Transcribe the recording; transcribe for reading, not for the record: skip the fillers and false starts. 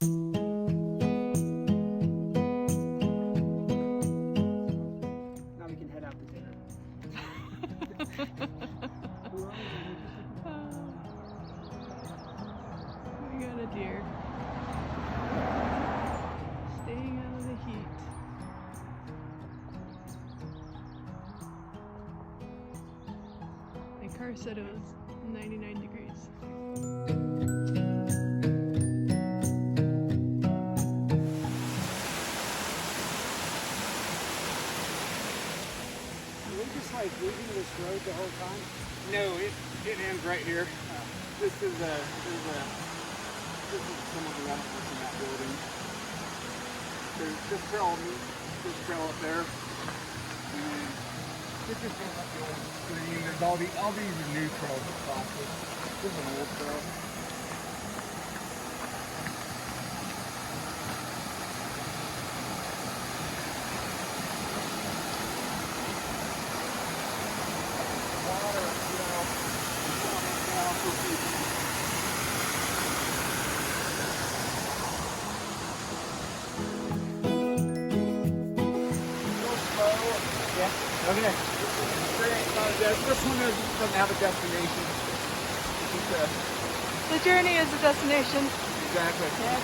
Now we can head out to dinner. We got a deer. Staying out of the heat. My car said it was 99 degrees. Are we just like leaving this road the whole time? No, it ends right here. This is some of the office in that building. There's this trail up there. And it just goes up the old stream. There's all these are new trails across it. This is an old trail. Water, down for people. Yeah. Okay. This one doesn't have a destination. It's just The journey is a destination. exactly. Yeah.